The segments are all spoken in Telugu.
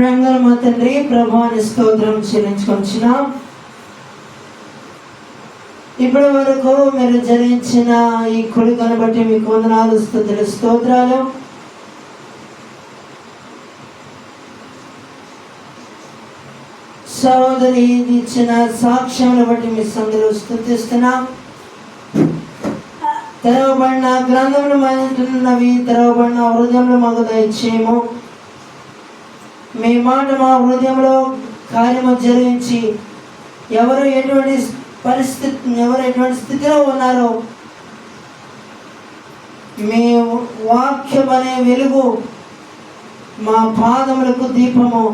రంగల మా తండ్రి ప్రభువాని స్తోత్రం చెల్లించుకొంచున్నాం. ఇప్పటి వరకు మీరు జరిగించిన ఈ కొడుకును బట్టి మీకు వందనాలు, స్తుతులు, స్తోత్రాలు. సహోదరి ఇచ్చిన సాక్ష్యమును బట్టి మీ సందులో స్తుతిస్తున్నాం. తెరవబడిన గ్రంథములు మంటున్నవి, తెరవబడిన హృదయంలో మాకు దయచేయము. మీ మాట మా హృదయంలో కార్యము జరిగించి ఎవరు ఎటువంటి స్థితిలో ఉన్నారో మీ వాక్యం అనే వెలుగు మా పాదములకు దీపము,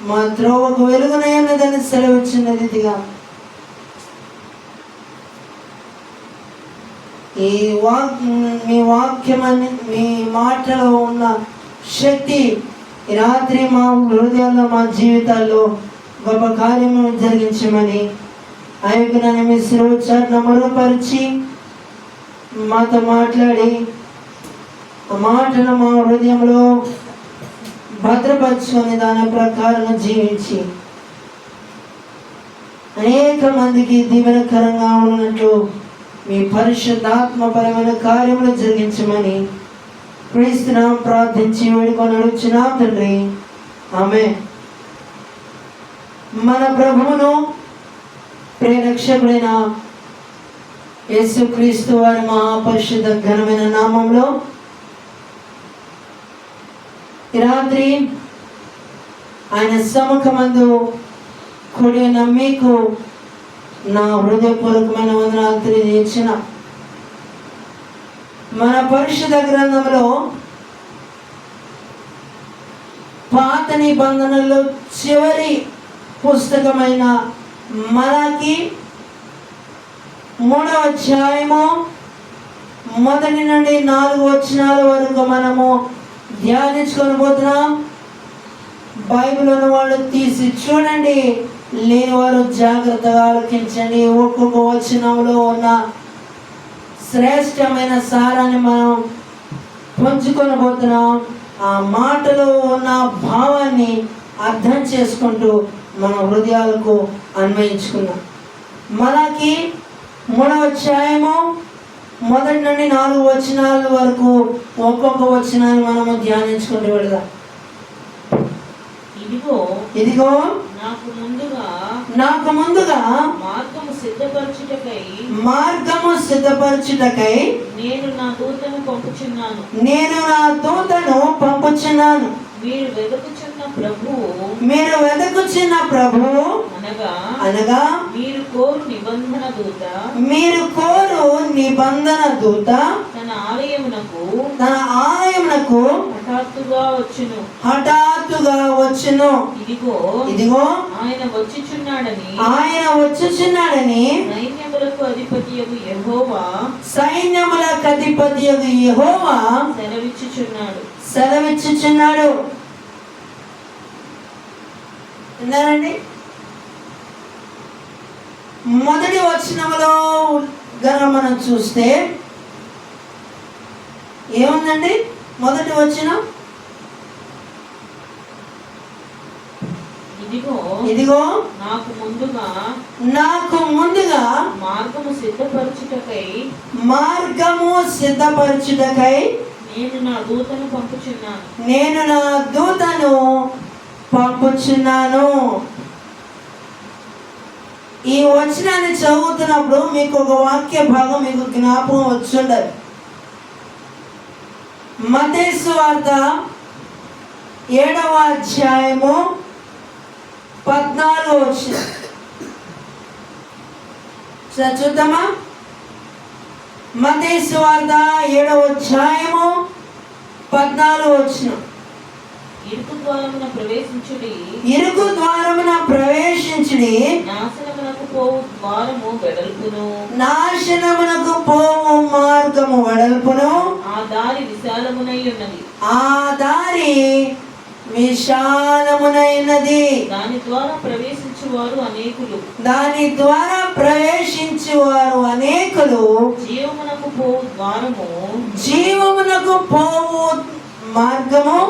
మా త్రోవకు వెలుగునైనదని సెలవిచ్చిన రీతిగా మీ వాక్యమని మీ మాటలో ఉన్న శక్తి ఈ రాత్రి మా హృదయాల్లో మా జీవితాల్లో గొప్ప కార్యము జరిగించమని అయ్యకునని మీ శిరోచారణ మరుపరిచి మాతో మాట్లాడి ఆ మాటను మా హృదయంలో భద్రపరుచుకొని దాని ప్రకారం జీవించి అనేక మందికి దీవెనకరంగా ఉన్నట్లు మీ పరిశుద్ధాత్మపరమైన కార్యములు జరిగించమని క్రీస్తునామమున ప్రార్థించి వేడుకొని అడుగుచున్నాం తండ్రి, ఆమేన్. మన ప్రభువును ప్రియరక్షకుడైన యేసుక్రీస్తు వారి మహాపరిశుద్ధ ఘనమైన నామంలో ఈ రాత్రి ఆయన సముఖమందు కూడిన మీకు నా హృదయపూర్వకమైన వందనాలు తెలియజేసిన మన పరిశుద్ధ గ్రంథంలో పాత నిబంధనలో చివరి పుస్తకమైన మలాకి 3వ అధ్యాయము 1 నుండి 4 వచనాల వరకు మనము ధ్యానించుకొని పోతున్నాం. బైబిల్ ఉన్న వాళ్ళు తీసి చూడండి, లేని వారు జాగ్రత్తగా ఆలోచించండి. ఒక్కొక్క వచనంలో ఉన్న శ్రేష్టమైన సారాన్ని మనం పంచుకొని పోతున్నాం. ఆ మాటలో ఉన్న భావాన్ని అర్థం చేసుకుంటూ మన హృదయాలకు అన్వయించుకున్నాం. మలాకి 3వ అధ్యాయము 1 నుండి 4 వచనాల వరకు ఒక్కొక్క వచనాన్ని మనము ధ్యానించుకుంటూ వెళదాం. ఇదిగో నాకు ముందుగా మార్గము సిద్ధపరచుటకై నేను నా దూతను పంపుచున్నాను. మీరు వెదకుచున్న ప్రభువు అనగా మీరు కోరు నిబంధన దూత తన ఆలయమునకు హఠాత్తుగా వచ్చును. ఇదిగో ఆయన వచ్చుచున్నాడని సైన్యములకు అధిపతియగు యెహోవా సెలవిచ్చుచున్నాడు. విన్నారండి? మొదటి వచనములో గనక మనం చూస్తే ఏముందండి? మొదటి వచనం ఇదిగో నాకు ముందుగా మార్గము సిద్ధపరచుటకై నేను నా దూతను పంపుచున్నాను. ఈ వచనాన్ని చదువుతున్నప్పుడు మీకు ఒక వాక్య భాగం మీకు జ్ఞాపకం వచ్చుండదు. మత్తయి సువార్త 7వ అధ్యాయము 14వ వచనం చూద్దామా? మత్తయి సువార్త 7వ అధ్యాయము 14వ వచనం. ఇరుకు ద్వారమున ప్రవేశించుడి, నాశనమునకు పోవు మార్గము వెడల్పును, ఆ దారి విశాలమునైనది, దాని ద్వారా ప్రవేశించువారు అనేకులు. జీవమునకు పోవు మార్గము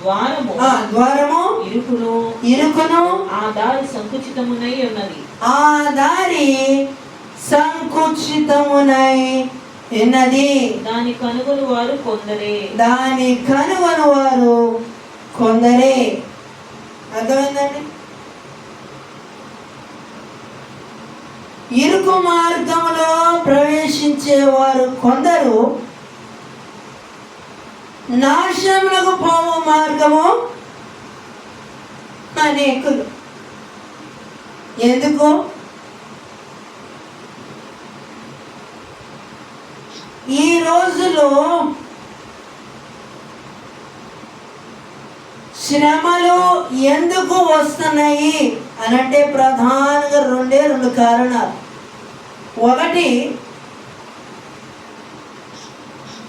ద్వారము ఇరుకును ఆ దారి సంకుచితమునై ఉన్నది. ఆ దారి సంకుచితమునై ఉన్నది. దాని కనుగొని వారు కొందరే. దాని కనుగొని వారు కొందరే. అర్థమైందండి? ఇరుకు మార్గములో ప్రవేశించేవారు కొందరు, నాశనములకు పోవు మార్గము అనేకులు. ఎందుకు? ఈ రోజులో శ్రమలు ఎందుకు వస్తున్నాయి అనంటే ప్రధానంగా రెండు కారణాలు. ఒకటి,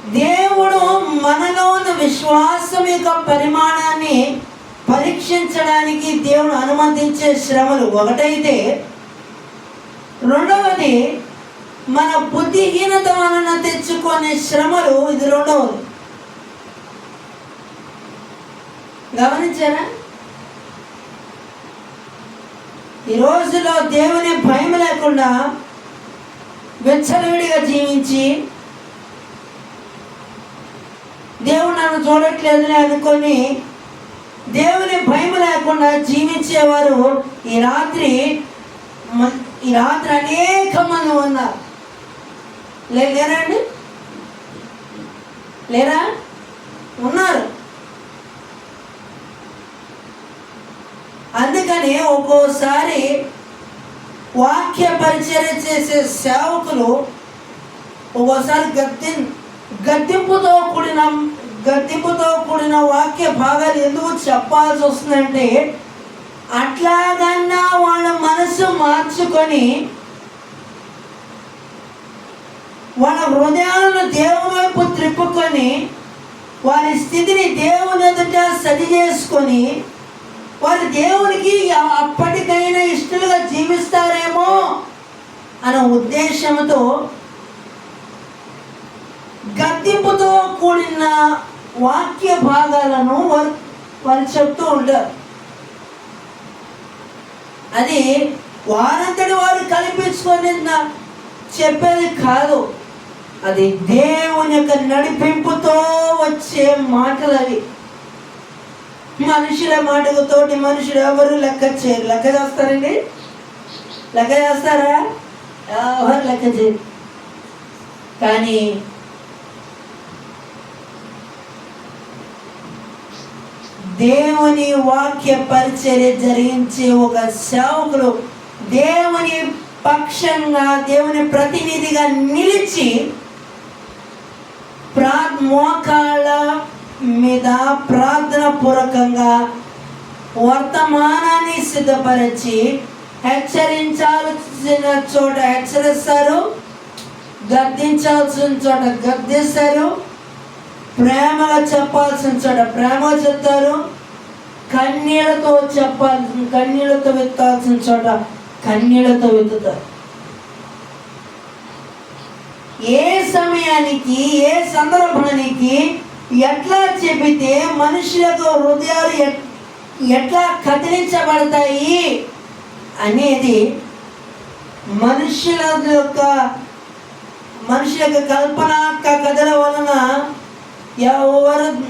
దేవుడు మనలో ఉన్న విశ్వాసం యొక్క పరిమాణాన్ని పరీక్షించడానికి దేవుడు అనుమతించే శ్రమలు ఒకటైతే, రెండవది మన బుద్ధిహీనత వలన తెచ్చుకునే శ్రమలు, ఇది రెండవది. గమనించారా? ఈ రోజులో దేవుని భయం లేకుండా విచ్చలవిడిగా జీవించి దేవుడు నన్ను చూడట్లేదులే అనుకొని దేవుని భయం లేకుండా జీవించేవారు ఈ రాత్రి అనేక మంది ఉన్నారు. లేరా అండి? లేరా? ఉన్నారు. అందుకని ఒక్కోసారి వాక్య పరిచర్య చేసే సేవకులు ఒక్కోసారి గద్దింపుతో కూడిన వాక్య భాగాలు ఎందుకు చెప్పాల్సి వస్తుందంటే, అట్లాగన్నా వాళ్ళ మనసు మార్చుకొని వాళ్ళ హృదయాలను దేవుని వైపు త్రిప్పుకొని వారి స్థితిని దేవుని ఎదుట సరి చేసుకొని వారు దేవునికి అప్పటికైనా ఇష్టలుగా జీవిస్తారేమో అనే ఉద్దేశంతో గద్దింపుతో కూడిన వాక్య భాగాలను వారు చెప్తూ ఉంటారు. అది వారంతటి వారు కల్పించుకొని చెప్పేది కాదు. అది దేవుని యొక్క నడిపింపుతో వచ్చే మాటలు అవి. మనుషుల మాటతోటి మనుషులు ఎవరు లెక్క చేయరు. లెక్క చేస్తారండి? లెక్క చేస్తారా? ఎవరు లెక్క చేయరు. కానీ దేవుని వాక్య పరిచర్య జరిగించే ఒక సేవకుడు దేవుని పక్షంగా, దేవుని ప్రతినిధిగా నిలిచి మోకాళ్ళ మీద ప్రార్థన పూర్వకంగా వర్తమానాన్ని సిద్ధపరిచి హెచ్చరించాల్సిన చోట హెచ్చరిస్తారు, గద్దించాల్సిన చోట గద్దిస్తారు, ప్రేమగా చెప్పాల్సిన చోట ప్రేమగా చెప్తారు, కన్నీళ్లతో కన్నీళ్లతో విత్తాల్సిన చోట కన్నీళ్లతో విత్తుతారు. ఏ సమయానికి ఏ సందర్భానికి ఎట్లా చెబితే మనుషులకు హృదయాలు ఎట్లా కదిలించబడతాయి అనేది మనుషుల యొక్క కల్పన కథల వలన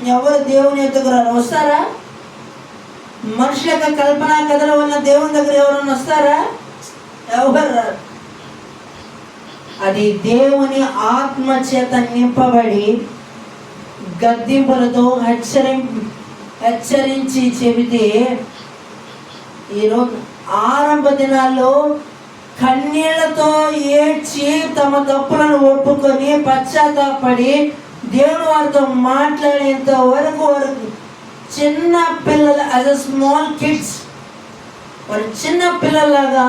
ఎవరు దేవుని దగ్గర వస్తారా? మనుషుల యొక్క కల్పన కథల వలన దేవుని దగ్గర ఎవరన్నా వస్తారా? ఎవరు రారు. అది దేవుని ఆత్మ చేత నింపబడి గద్దింపులతో హెచ్చరించి చెబితే, ఈరోజు ఆరంభ దినాల్లో కన్నీళ్లతో ఏడ్చి తమ తప్పులను ఒప్పుకొని పశ్చాత్తాపడి దేవుడు వారితో మాట్లాడేంత వరకు చిన్న పిల్లలు, యాజ్ అ స్మాల్ కిడ్స్, వారు చిన్న పిల్లలాగా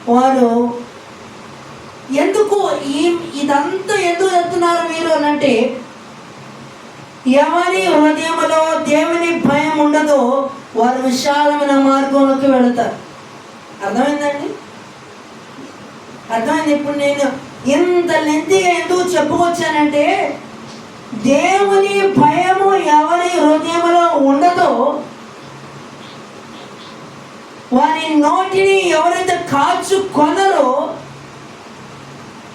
వారు ఇదంతా ఎందుకు చెప్తున్నారు మీరు అనంటే, ఎవరి హృదయంలో దేవుని భయం ఉండదో వారు విశాలమైన మార్గంలోకి వెళతారు. అర్థమైందండి? అర్థమైంది. ఇప్పుడు నేను ఇంత లెంతిగా ఎందుకు చెప్పుకొచ్చానంటే, దేవుని భయము ఎవరి హృదయంలో ఉండదో వారి నోటిని ఎవరైతే కాచుకొనరో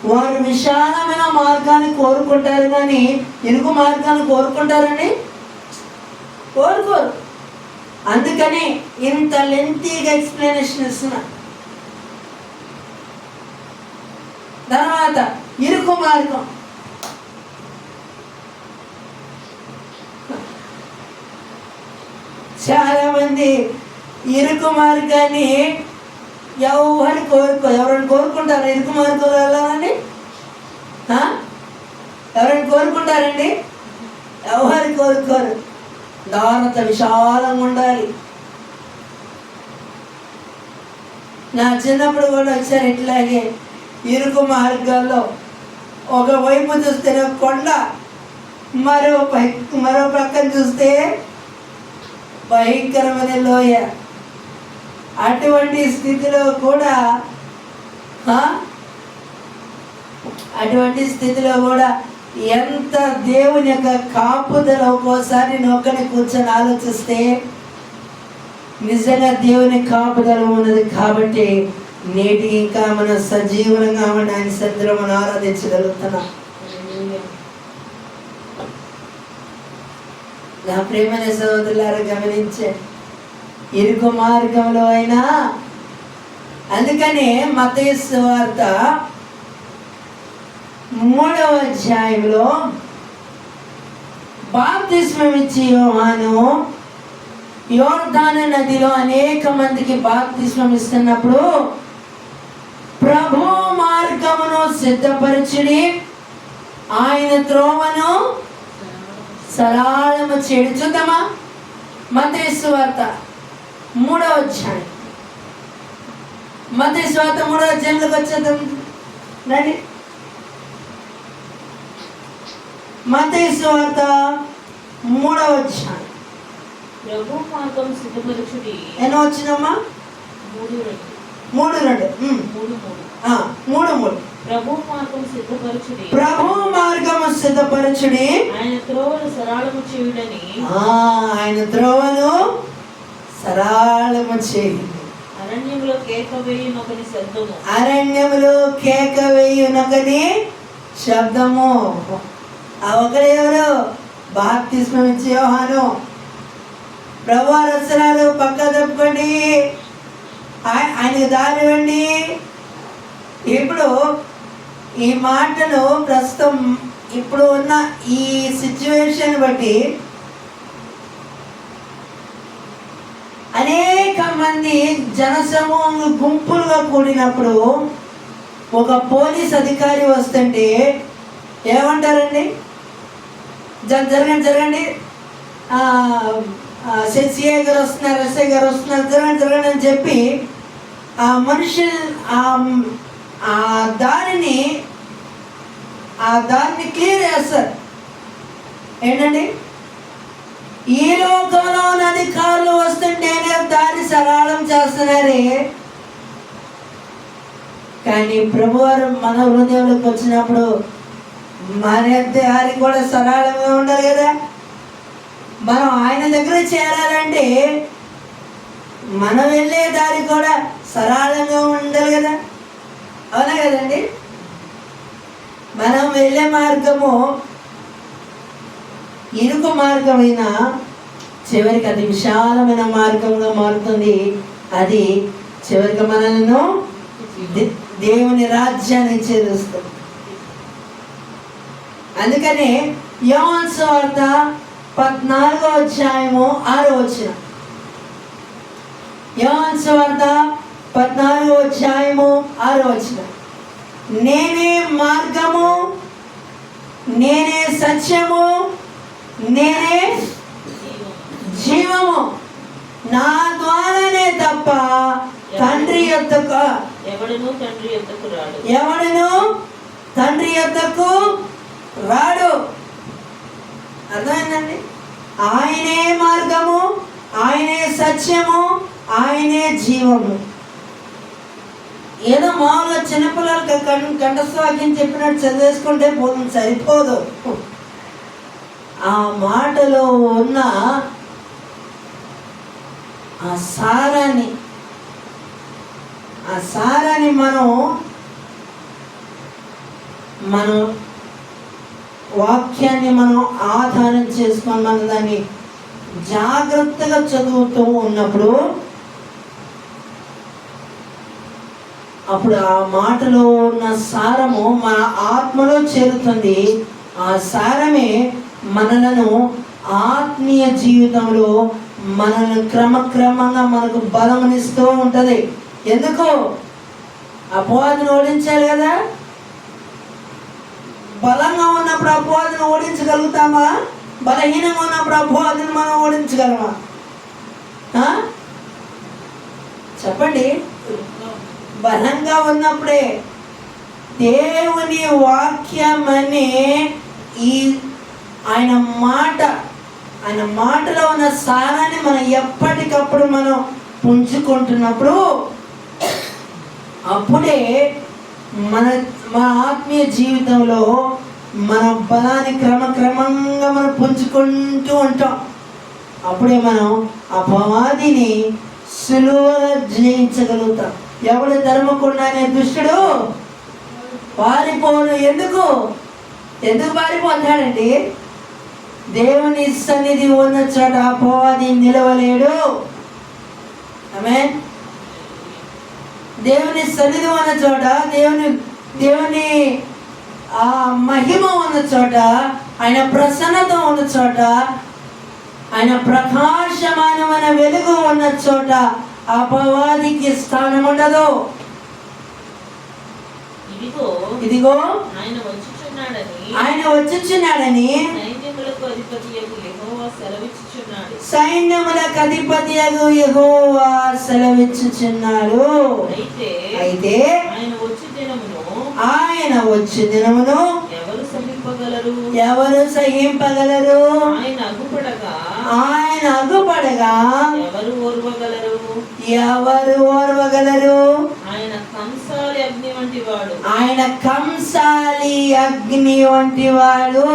వారు విశాలమైన మార్గాన్ని కోరుకుంటారు, కానీ ఇరుకు మార్గాన్ని కోరుకుంటారని కోరుకోరు. అందుకని ఇంత లెంతీగా ఎక్స్ప్లెనేషన్ ఇస్తున్నా. తర్వాత ఇరుకు మార్గం. చాలా మంది ఇరుకు మార్గాన్ని ఎవరిని కోరుకుంటారు? ఇరుకు మార్గం వెళ్ళాలని ఎవరైనా కోరుకుంటారండి? ఎవరు కోరుకోరు. దానత విశాలంగా ఉండాలి. నా చిన్నప్పుడు కూడా వచ్చారు ఇట్లాగే ఇరుకు మార్గాల్లో. ఒకవైపు చూస్తే కొండ, మరో ప్రక్కన చూస్తే భయంకరమైన లోయ. అటువంటి స్థితిలో కూడా ఎంత దేవుని యొక్క కాపుదల. ఒక్కోసారి నొక్కని కూర్చొని ఆలోచిస్తే నిజంగా దేవుని కాపుదల ఉన్నది కాబట్టి నేటికి ఇంకా మనం సజీవంగా ఆయన సన్నిధిలో మనం ఆరాధించగలుగుతున్నాం. నా ప్రేమైన సహోదరులారా, గమనించే ఇరుకు మార్గంలో అయినా. అందుకనే మత్తయి సువార్త 3వ అధ్యాయంలో బాప్తిస్మం ఇచ్చి యోహాను యోర్దాను నదిలో అనేక మందికి బాప్తిస్మం ఇస్తున్నప్పుడు ప్రభు మార్గమును సిద్ధపరచుడి, ఆయన త్రోవను సరళము చేయడు. చూద్దామా? మత్తయి సువార్త 3వ అధ్యాయం. మత్తయి సువార్త 3వ అధ్యాయంలోకి వచ్చేద్దాం రండి. మత్తయి సువార్త 3వ అధ్యాయం. ప్రభు మార్గం సిద్ధపరచుడి. ఎన్నో వచ్చినమ్మా? 3:2. 3:3. ప్రభు మార్గం సిద్ధపరచుడి. ప్రభు మార్గము సిద్ధపరచుడి, ఆయన త్రోవను సరళము చేయుడని. ఆయన త్రోవను సరళము చేయుడి. అరణ్యములో కేక వేయునొకని శబ్దము. అరణ్యములో కేక వేయునొకని శబ్దము. ఆ ఒకడెవరు? బాప్తిస్మం ఇచ్చే యోహాను. ప్రభువా రసనాలు పక్క తప్పుకోండి, ఆయనకు దారి ఇవ్వండి. ఇప్పుడు ఈ మాటను ప్రస్తుతం ఇప్పుడు ఉన్న ఈ సిచ్యువేషన్ బట్టి అనేక మంది జనసమూహం గుంపులుగా కూడినప్పుడు ఒక పోలీస్ అధికారి వస్తుంటే ఏమంటారండి? జరగండి, సిఐ గారు వస్తున్నారు, ఎస్ఐ గారు వస్తున్నారు, జరగండి అని చెప్పి ఆ మనుషులు ఆ దారిని క్లియర్ చేస్తారు. ఏంటండి? ఈ లోకంలో అధికారులు వస్తుంటేనే దారి సరళం చేస్తున్నారే, కానీ ప్రభువారు మన హృదయంలోకి వచ్చినప్పుడు మన దారి కూడా సరళంగా ఉండాలి కదా. మనం ఆయన దగ్గర చేరాలంటే మనం వెళ్ళే దారి కూడా సరళంగా ఉండాలి కదా. అవునా కదండి? మనం వెళ్ళే మార్గము ఇరుకు మార్గమైన చివరికి అది విశాలమైన మార్గంగా మారుతుంది. అది చివరికి మనల్ని దేవుని రాజ్యాన్ని చేరుస్తుంది. అందుకని యోహాను సువార్త 14వ అధ్యాయము 6వ వచనం. యోహాను సువార్త 14వ అధ్యాయము 6వ వచనం. నేనే మార్గము, నేనే సత్యము, నేనే జీవము, నా ద్వారానే తప్ప తండ్రి యొద్దకు ఎవడును తండ్రి యొద్దకు రాడు. అర్థమైందండి? ఆయనే మార్గము, ఆయనే సత్యము, ఆయనే జీవము. ఏదో మామూలుగా చిన్నపిల్లలకి కంఠస్థవాక్యం చెప్పినట్టు చదివేసుకుంటే పోతుంది, సరిపోదు. ఆ మాటలో ఉన్న ఆ సారాన్ని, ఆ సారాన్ని మన వాక్యాన్ని మనం ఆధారం చేసుకొని మనం దాన్ని జాగ్రత్తగా చదువుతూ ఉన్నప్పుడు అప్పుడు ఆ మాటలో ఉన్న సారము మన ఆత్మలో చేరుతుంది. ఆ సారమే మనలను ఆత్మీయ జీవితంలో మనల్ని క్రమక్రమంగా మనకు బలమునిస్తూ ఉంటుంది. ఎందుకు? అపవాదిని ఓడించాలి కదా. బలంగా ఉన్నప్పుడు అపవాదిని ఓడించగలుగుతామా? బలహీనంగా ఉన్నప్పుడు అపవాదిని మనం ఓడించగలమా? చెప్పండి. బలంగా ఉన్నప్పుడే. దేవుని వాక్యం అనే ఆయన మాటలో ఉన్న సారాన్ని మనం ఎప్పటికప్పుడు మనం పుంజుకుంటున్నప్పుడు అప్పుడే మన ఆత్మీయ జీవితంలో మన బలాన్ని క్రమక్రమంగా మనం పుంజుకుంటూ ఉంటాం. అప్పుడే మనం అపవాదిని సులువుగా జయించగలుగుతాం. ఎవడు ధర్మకుండానే దుష్టుడు పారిపోను. ఎందుకు పారిపోతాడండి? దేవుని సన్నిధి ఉన్న చోట అపవాది నిలవలేడు. ఆమేన్. దేవుని సన్నిధి ఉన్న చోట, దేవుని ఆ మహిమ ఉన్న చోట, ఆయన ప్రసన్నత ఉన్న చోట, ఆయన ప్రకాశమానమైన వెలుగు ఉన్న చోట అపవాదికి స్థానం ఉండదు. ఇదిగో ఆయన వచ్చుచున్నాడని సైన్యములకు అధిపతియగు యెహోవా సెలవిచ్చుచున్నాడు. అయితే ఆయన వచ్చి దినమును ఎవరు సహింపగలరు? ఆయన అగుపడగా ఎవరు ఓర్వగలరు? ఆయన కంసాలి అగ్ని వంటి వాడు,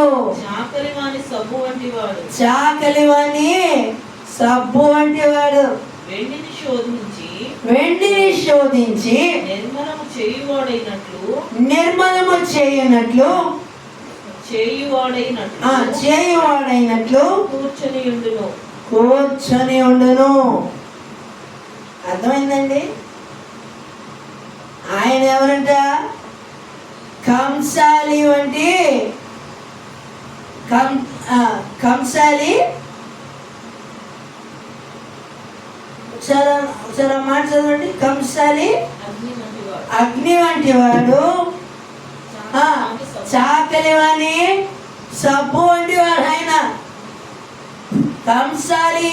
చాకలివాని సబ్బు వంటి వాడు. వెండిని శోధించి నిర్మలము చేయునట్లు కూర్చొని ఉండును. అర్థమైందండి? ఆయన ఎవరంట? కంసాలి వంటి కంసాలి. ఒకసారి మాట చదవండి. కంసాలి అగ్ని వంటి వాడు, చాకలివాని సబ్బు వంటి వాడు. ఆయన కంసాలి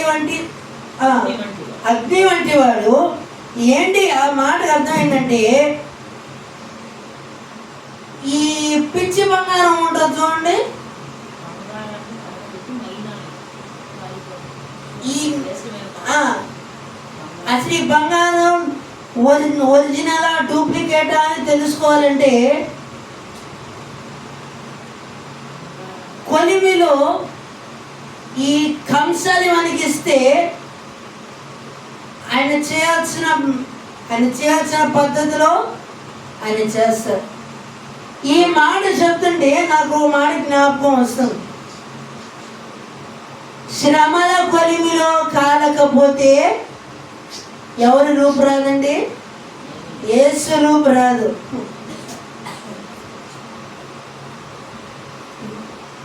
వంటి అగ్ని వంటి వాడు. ఏంటి ఆ మాటకు అర్థం ఏంటంటే, ఈ పిచ్చి బంగారం ఉంటుంది చూడండి, అసలు ఈ బంగారం ఒరిజినలా డూప్లికేటా అని తెలుసుకోవాలంటే కొలిమిలో ఈ కంసాలి మనకి ఇస్తే ఆయన చేయాల్సిన పద్ధతిలో ఆయన చేస్తారు. ఈ మాట చెప్తుంటే నాకు మాట జ్ఞాపకం వస్తుంది. శ్రమల కొలిమిలో కాలకపోతే ఎవరు రూపు రాదండి? యేసు రూపు రాదు.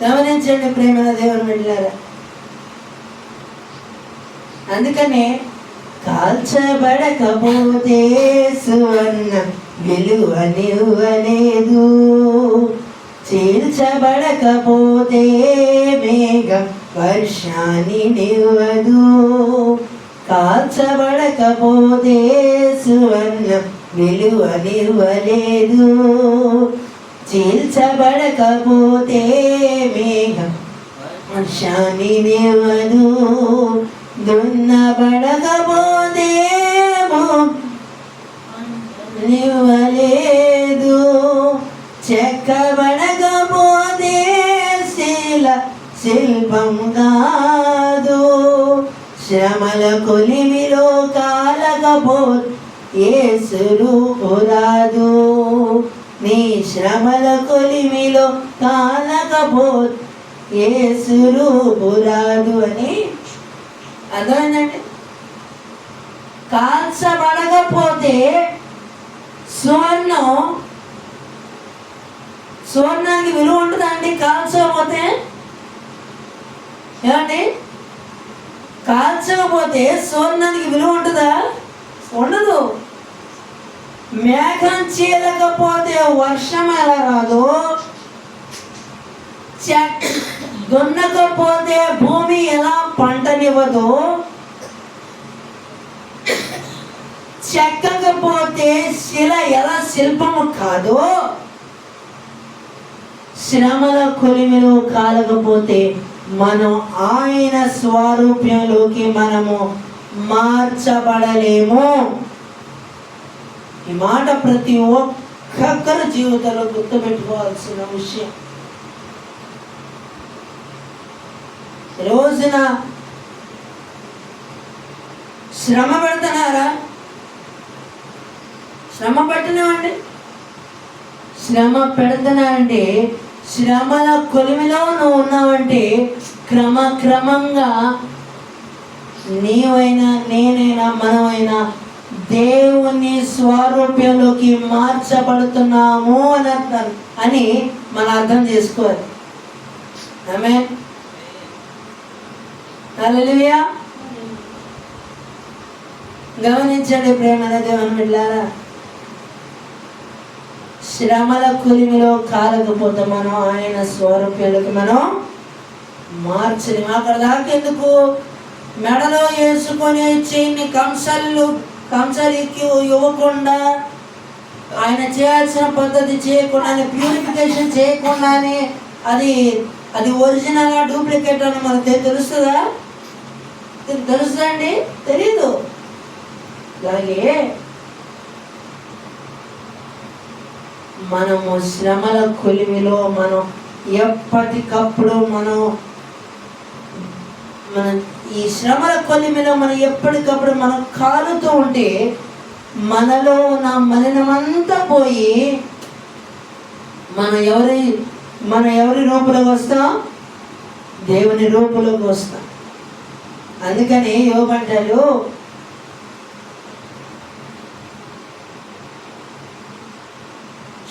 గమనించండి ప్రేమ దేవుని బిడ్డలారా. అందుకనే కాల్చబడకపోతే సువర్ణ విలువనివ్వలేదు, చీల్చబడకపోతే మేఘం వర్షాన్ని నివ్వదు. కాల్చబడకపోతే సువర్ణ విలువనివ్వలేదు, చీల్చబడకపోతే మేఘం వర్షాన్ని నివ్వదు. దున్నబడకపోతే నివ్వలేదు, చెక్కబడకపోతే శిల్పం కాదు. శ్రమల కొలిమిలో కాలకపోతే యేసు రూపు రాదు. నీ శ్రమల కొలిమిలో కాలకపోతే యేసు రూపు రాదు అని అర్థమైందండి. కాల్చబడకపోతే సువర్ణానికి విలువ ఉంటుందా అండి? కాల్చకపోతే ఏమండి? కాల్చకపోతే సువర్ణానికి విలువ ఉంటుందా? ఉండదు. మేఘం చీలకపోతే వర్షం ఎలా రాదు, దున్నకపోతే భూమి ఎలా పంటనివ్వదు, చెక్కకపోతే శిల ఎలా శిల్పము కాదు, శ్రమల కొలిమిలో కాలకపోతే మనం ఆయన స్వరూపంలోకి మనము మార్చబడలేము. ఈ మాట ప్రతి ఒక్కరి జీవితంలో గుర్తుపెట్టుకోవాల్సిన విషయం. రోజున శ్రమ పెడుతున్నారా? శ్రమ పెట్టనివ్వండి. శ్రమ పెడుతున్నారంటే శ్రమల కొలిమిలో నువ్వు ఉన్నావంటే క్రమక్రమంగా నీవైనా నేనైనా మనమైనా దేవుని స్వరూపంలోకి మార్చబడుతున్నాము అని మనం అర్థం చేసుకోవాలి. ఆమేన్. హల్లెలూయా. గమనించండి ప్రేమల దేవుని బిడ్డలారా, శ్రమల కొలిమిలో కాలకపోతే మనం ఆయన స్వరూపంలోకి మనం మార్చలేము. అక్కడ దాకెందుకు? మెడలో వేసుకొని చైన్ని కంసాలు ఇవ్వకుండా, ఆయన చేయాల్సిన పద్ధతి చేయకుండా, ఆయన ప్యూరిఫికేషన్ చేయకుండానే అది ఒరిజినల్ డూప్లికేట్ అని మనకు తెలుస్తుందా? తెలుస్తుందా అండి? తెలీదు. అలాగే మనము శ్రమల కొలిమిలో మనం ఎప్పటికప్పుడు మనం ఈ శ్రమల కొలిమిలో మనం ఎప్పటికప్పుడు మనం కాలుతూ ఉంటే మనలో ఉన్న మలినమంతా పోయి మనం ఎవరి రూపులోకి వస్తాం? దేవుని రూపులోకి వస్తాం. అందుకని యోబు అంటాడు,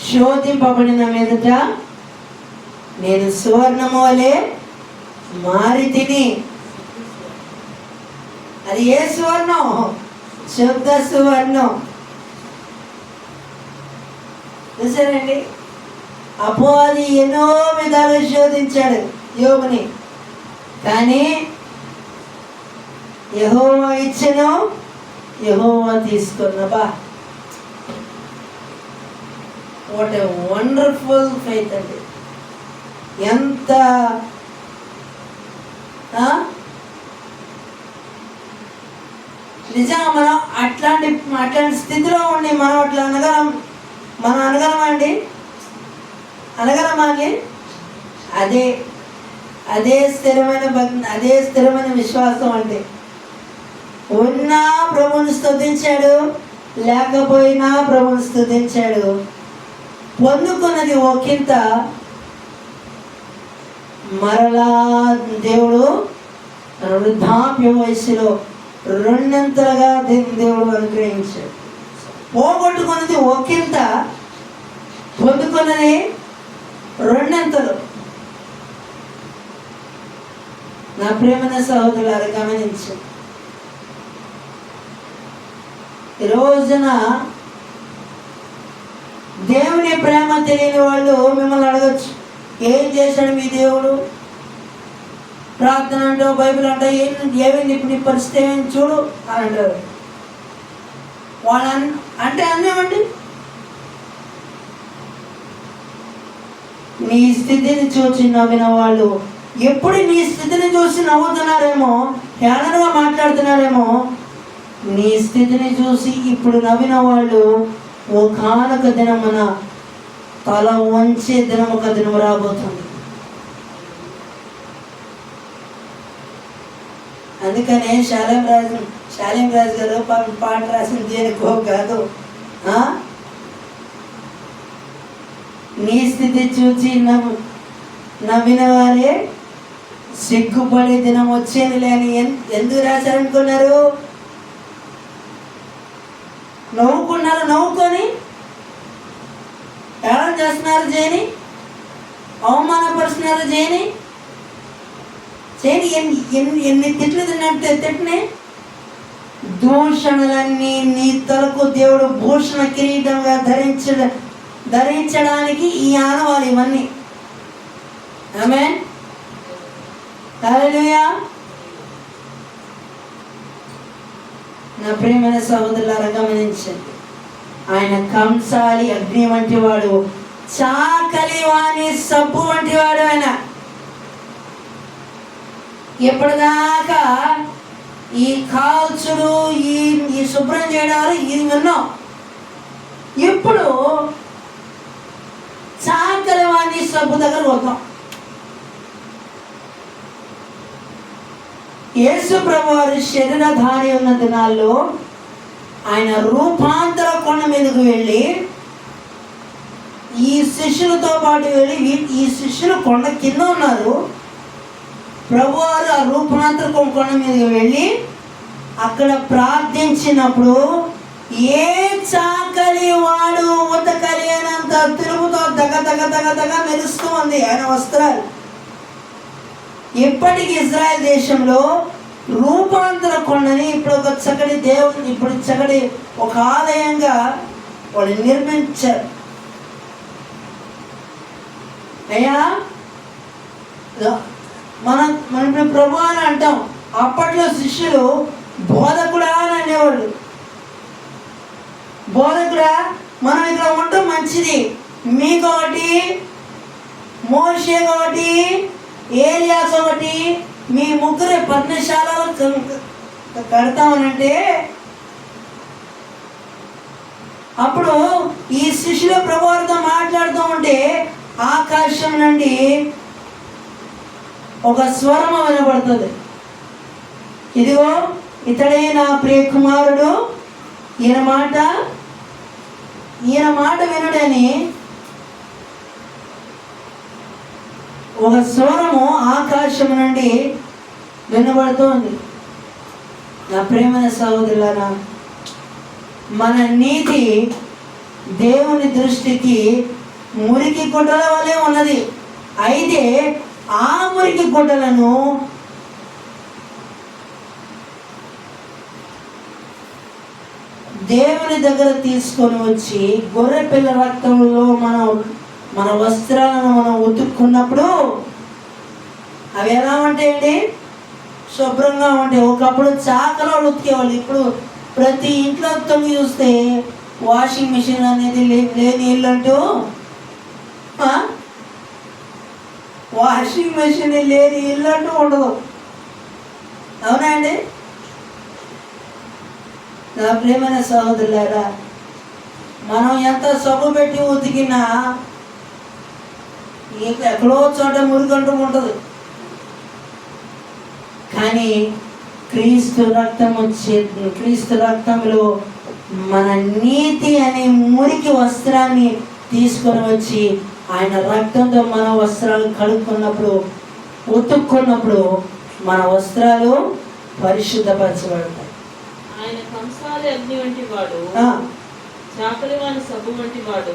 శోధింపబడిన మీదట నేను సువర్ణము వలె మారి తిని. అది ఏ సువర్ణం? శుద్ధ సువర్ణం. చూసారండి, అపవాది ఎన్నో విధాలు శోధించాడు యోబుని, కానీ యెహోవా ఇచ్చెను, యెహోవా తీసుకున్నబా. వాట్ ఏ వండర్ఫుల్ ఫెయిత్ అండి. ఎంత నిజంగా మనం అట్లాంటి స్థితిలో ఉండి మనం అట్లా అనగలమా అండి? అనగలమా అండి? అదే స్థిరమైన భక్తి, అదే స్థిరమైన విశ్వాసం అంటే. ఉన్నా ప్రభువుని స్తుతించాడు, లేకపోయినా ప్రభువుని స్తుతించాడు. పొందుకున్నది ఒకంత, మరలా దేవుడు వృద్ధాప్య వయసులో రెండంతలుగా దేవుడు అనుగ్రహించాడు. పోగొట్టుకున్నది ఒకంత, పొందుకున్నది రెండంతలు. నా ప్రేమైన సహోదరులారా, గమనించు. ఈ రోజున దేవుని ప్రేమ తెలియని వాళ్ళు మిమ్మల్ని అడగచ్చు, ఏం చేశాడు మీ దేవుడు? ప్రార్థన అంటూ బైబిల్ అంటే ఏమైంది ఇప్పుడు నీ పరిస్థితి ఏమైంది చూడు అని అంటారు. వాళ్ళు అంటే అన్నేమండి, నీ స్థితిని చూసి నవ్విన వాళ్ళు ఎప్పుడు నీ స్థితిని చూసి నవ్వుతున్నారేమో, హేళనగా మాట్లాడుతున్నారేమో. నీ స్థితిని చూసి ఇప్పుడు నవ్విన వాళ్ళు ఒకానొక దినమున తల వంచే దినం ఒక దినం రాబోతుంది. అందుకనే శాలేం రాజు గారు పాట రాసింది దేనికో కాదు. నీ స్థితి చూచి నవ్విన వారే సిగ్గుపడే దినం వచ్చేది లేని ఎందుకు రాశారనుకున్నారు? నవ్వుకొని ఏం చేస్తున్నారు? చేయని అవమానపరుస్తున్నారు. చేయని ఎన్ని తిట్లు తిన్నట్టు తిట్టినాయి. దూషణలన్నీ నీ తలకు దేవుడు భూషణ కిరీటంగా ధరించడానికి ఈ ఆనవాళ్ళు ఇవన్నీ. ఆమేన్, హల్లెలూయా. నా ప్రియమైన సహోదరులారా గమనించండి, ఆయన కంసాలి అగ్ని వంటి వాడు, చాకలి వాణి సబ్బు వంటి వాడు. ఆయన ఎప్పటిదాకా ఈ కాల్చుడు ఈ శుభ్రం చేయడాలు ఇది విన్నాం. ఇప్పుడు చాకలి వాణి సబ్బు దగ్గర పోతాం. యేసు ప్రభువారు శరీరధారి ఉన్న దినాల్లో ఆయన రూపాంతర కొండ మీదకు వెళ్ళి ఈ శిష్యులతో పాటు వెళ్ళి ఈ శిష్యులు కొండ కింద ఉన్నారు. ప్రభువారు ఆ రూపాంతర కొండ మీదకి వెళ్ళి అక్కడ ప్రార్థించినప్పుడు ఏ చాకలి వాడు ఉతకలేనంత తిరుగుతో దగ మెరుస్తూ ఉంది ఆయన వస్త్రాలు. ఇప్పటికి ఇజ్రాయెల్ దేశంలో రూపాంతర కొండని ఇప్పుడు ఒక చక్కటి దేవుని చక్కటి ఒక ఆలయంగా వాళ్ళు నిర్మించారు. అయ్యా మనం ఇప్పుడు ప్రభు అని అంటాం. అప్పట్లో శిష్యులు బోధకుడా అని అనేవాళ్ళు. బోధకుడా, మనం ఇక్కడ ఉండటం మంచిది, మీకొకటి, మోషే ఒకటి, ఏలియాస్ ఒకటి, మీ ముగ్గురే పర్ణశాలలో కడతామనంటే అప్పుడు ఈ శిష్యుల ప్రభువారితో మాట్లాడుతూ ఉంటే ఆకాశం నుండి ఒక స్వరం వినబడుతుంది. ఇదిగో ఇతడే నా ప్రియ కుమారుడు, ఈయన మాట వినుడని ఒక స్వరము ఆకాశం నుండి వినబడుతోంది. నా ప్రేమైన సహోదరులారా, మన నీతి దేవుని దృష్టికి మురికి గుడ్డల వలె ఉన్నది. అయితే ఆ మురికి గుడ్డలను దేవుని దగ్గర తీసుకొని వచ్చి గొర్రె పిల్ల రక్తంలో మన వస్త్రాలను మనం ఉతుక్కున్నప్పుడు అవి ఎలా ఉంటాయండి? శుభ్రంగా ఉంటాయి. ఒకప్పుడు చాకలో ఉతికేవాళ్ళు. ఇప్పుడు ప్రతి ఇంట్లో తొంగి చూస్తే వాషింగ్ మిషన్ అనేది లేని ఇల్లు అంటూ, వాషింగ్ మిషన్ లేని ఇల్లు అంటూ ఉండదు. అవునా అండి? నా ప్రియమైన సహోదరులారా, మనం ఎంత సబ్బు పెట్టి ఉతికినా ఎక్కడో చోట మురికంటూ ఉంటుంది. కానీ క్రీస్తు రక్తంలో మన నీతి అనే మురికి వస్త్రాన్ని తీసుకొని వచ్చి ఆయన రక్తంతో మన వస్త్రాలు కడుక్కున్నప్పుడు, ఉతుక్కున్నప్పుడు మన వస్త్రాలు పరిశుద్ధపరచబడతాయి. ఆయన కంసాలి అగ్ని వంటి వాడు, చాకలి వాని సబ్బు వంటి వాడు,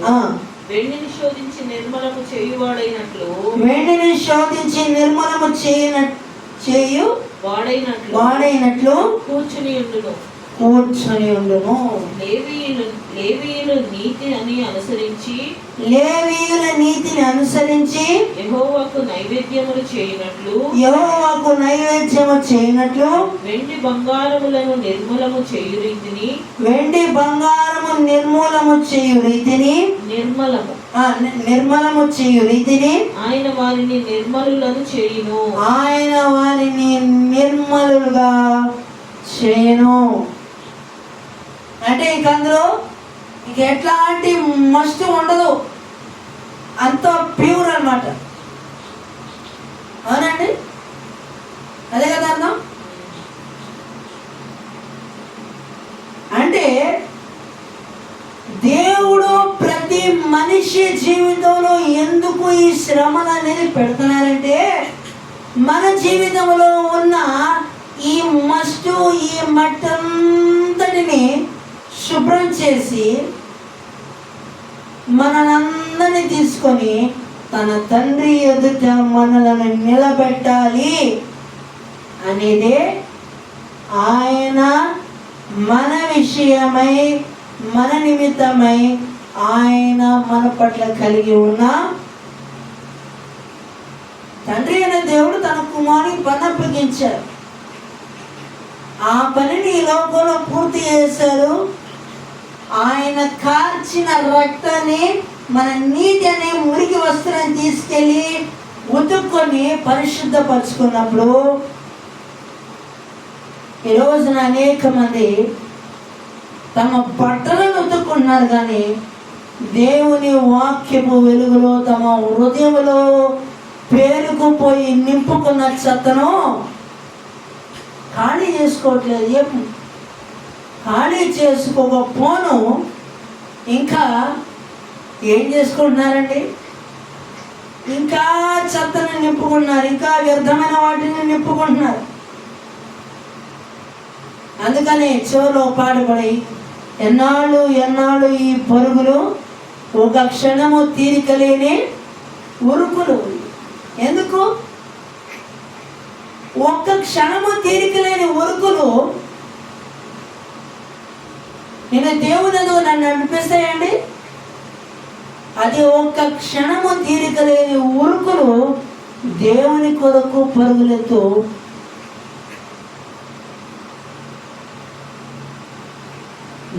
వెండిని శోధించి నిర్మలము చేయువాడైనట్లు, వెండిని శోధించి నిర్మలము చేయు వాడైనట్లు కూర్చుని ఉండును. లేవీయుల నీతిని అనుసరించి యెహోవాకు నైవేద్యములు చేయనట్లు వెండి బంగారములను నిర్మలము చేయు రీతిని నిర్మలము చేయు రీతిని ఆయన వారిని నిర్మలులను చేయును. ఆయన వారిని నిర్మలుగా చేయను. అంటే ఇంక అందులో ఇంక ఎట్లాంటి మస్ట్ ఉండదు, అంత ప్యూర్ అన్నమాట. అవునండి, అదే కదా అర్థం. మనిషి జీవితంలో ఎందుకు ఈ శ్రమలు అనేది పెడుతున్నారంటే, మన జీవితంలో ఉన్న ఈ మస్టు, ఈ మట్టంతటిని శుభ్రం చేసి మనలందరినీ తీసుకొని తన తండ్రి ఎదుట మనలను నిలబెట్టాలి అనేదే ఆయన మన విషయమై, మన నిమిత్తమై ఆయన మన పట్ల కలిగి ఉన్న తండ్రి అయిన దేవుడు తన కుమారుని పని అప్పగించారు. ఆ పనిని ఈ లోకంలో పూర్తి చేశారు. ఆయన కార్చిన రక్తాన్ని, మన నీటి అనే మురికి వస్త్రాన్ని తీసుకెళ్ళి ఉతుక్కొని పరిశుద్ధపరుచుకున్నప్పుడు ఈ రోజున అనేక మంది తమ బట్టలను ఉతుక్కున్నారు, కానీ దేవుని వాక్యపు వెలుగులో తమ హృదయంలో పేరుకుపోయి నింపుకున్న చెత్తను ఖాళీ చేసుకోవట్లేదు. ఖాళీ చేసుకోకపోను ఇంకా ఏం చేసుకుంటున్నారండి? ఇంకా చెత్తను నింపుకుంటున్నారు, ఇంకా వ్యర్థమైన వాటిని నింపుకుంటున్నారు. అందుకని చివరిలో పాడుపడి ఎన్నాళ్ళు ఈ పరుగులు, ఒక క్షణము తీరిక లేని ఉరుకులు. ఎందుకు ఒక్క క్షణము తీరిక లేని ఉరుకులు? నేను దేవుని నన్ను నడిపిస్తాయండి. అది ఒక్క క్షణము తీరిక లేని ఉరుకులు దేవుని కొరకు పరుగులెత్తు.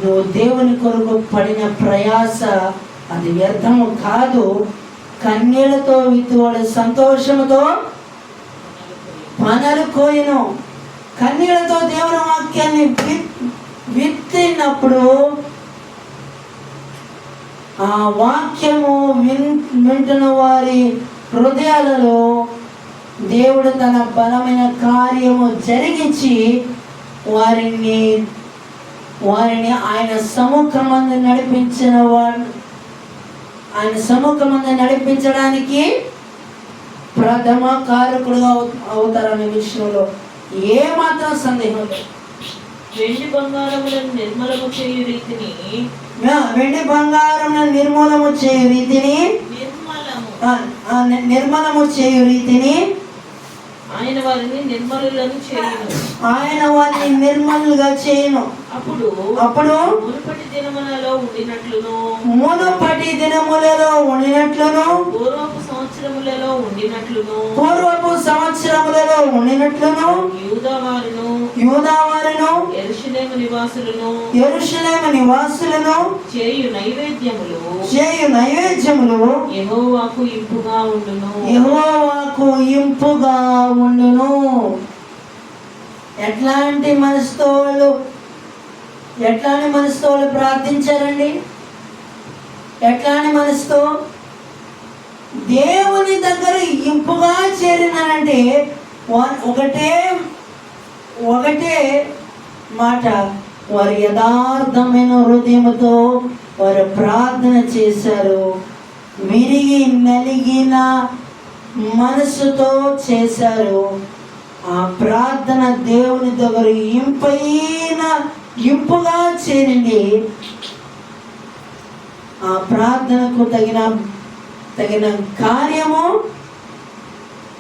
నువ్వు దేవుని కొరకు పడిన ప్రయాస అది వ్యర్థము కాదు. కన్నీళ్లతో విత్తువాడు సంతోషముతో పనలు కోయను. కన్నీళ్లతో దేవుని వాక్యాన్ని విత్తినప్పుడు ఆ వాక్యము వింటున్న వారి హృదయాలలో దేవుడు తన బలమైన కార్యము జరిగించి వారిని ఆయన సముఖమందు నడిపించిన వాడు, ఆయన సముఖమందు నడిపించడానికి ప్రథమ కారకుడుగా అవుతారనే విషయంలో ఏమాత్రం సందేహం లేదు. వెండి బంగారములను నిర్మలము చేయు రీతిని, వెండి బంగారములను నిర్మూలము చేయు రీతిని, నిర్మలము చేయు రీతిని ఆయన వారిని నిర్మలులను చేయును. ఆయన వారిని నిర్మలుగా చేయను. అప్పుడు మునుపటి దినములలో ఉండినట్లును, పూర్వపు సంవత్సరములలో ఉండినట్లును యూదావారును యెరూషలేము నివాసులను చేయు నైవేద్యములు యెహోవాకు ఇంపుగా ఉండును. ఎట్లాంటి మనసుతో వాళ్ళు ప్రార్థించారండి? ఎట్లాంటి మనసుతో దేవుని దగ్గర ఇంపుగా చేరినారంటే ఒకటే మాట, వారు యథార్థమైన హృదయంతో వారు ప్రార్థన చేశారు. విరిగి నలిగిన మనసుతో చేశారు. ఆ ప్రార్థన దేవుని దగ్గర ఇంపుగా చేరింది. ఆ ప్రార్థనకు తగిన కార్యము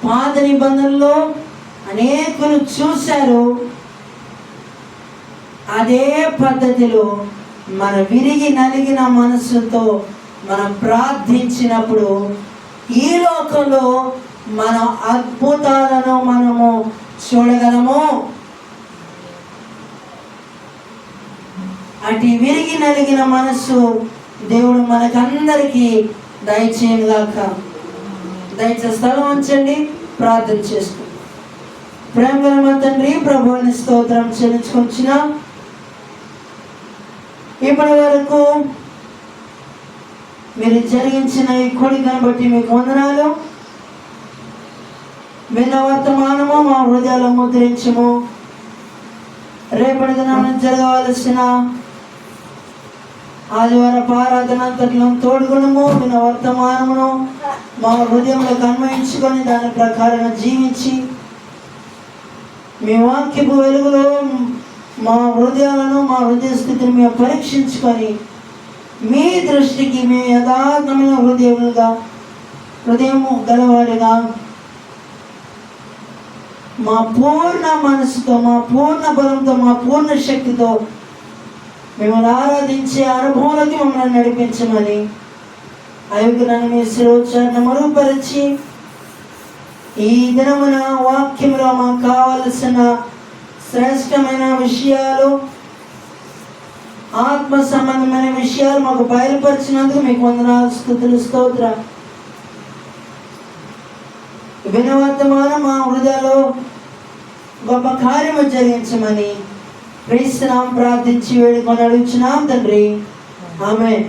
పాత నిబంధనలో అనేకులు చూశారు. అదే పద్ధతిలో మన విరిగి నలిగిన మనసుతో మనం ప్రార్థించినప్పుడు ఈ లోకంలో మన అద్భుతాలను మనము చూడగలము. అటు విరిగి నలిగిన మనస్సు దేవుడు మనకందరికీ దయచేయగాక. దయచేసి స్థలం ఉంచండి, ప్రార్థన చేసుకోండి. ప్రేమ మా తండ్రి, ప్రభువుని స్తోత్రం చెల్లించుకొచ్చినాం. ఇప్పటి వరకు మీరు జరిగించిన ఈ కోరికను బట్టి మీకు వందనాలు. విన్న వర్తమానము మా హృదయాలు ముద్రించము. రేపటి దినాన జరగవలసిన ఆదివారపు ఆరాధన అంతట్లో తోడుగుణము విన వర్తమానమును మా హృదయంలో అన్వయించుకొని దాని ప్రకారంగా జీవించి మీ వాక్యపు వెలుగులో మా హృదయాలను మా హృదయ స్థితిని మేము పరీక్షించుకొని మీ దృష్టికి మేము యథార్థమైన హృదయము గలవాడిగా మా పూర్ణ మనసుతో మా పూర్ణ బలంతో మా పూర్ణ శక్తితో మిమ్మల్ని ఆరాధించే అనుభవంలోకి మమ్మల్ని నడిపించమని అయోగ్యులను మీ శిరోచారణ మరుగుపరిచి ఈ దినమున వాక్యంలో మాకు కావలసిన శ్రేష్టమైన విషయాలు, ఆత్మ సంబంధమైన విషయాలు మాకు బయలుపరిచినందుకు మీకు వందనాలు, స్తుతులు, స్తోత్ర. వినవర్తమానం మా హృదయలో గొప్ప కార్యము జరిగించమని క్రీస్తునామమున ప్రార్థించి వేడుకొని అడుగుచున్నాం తండ్రి. ఆమేన్.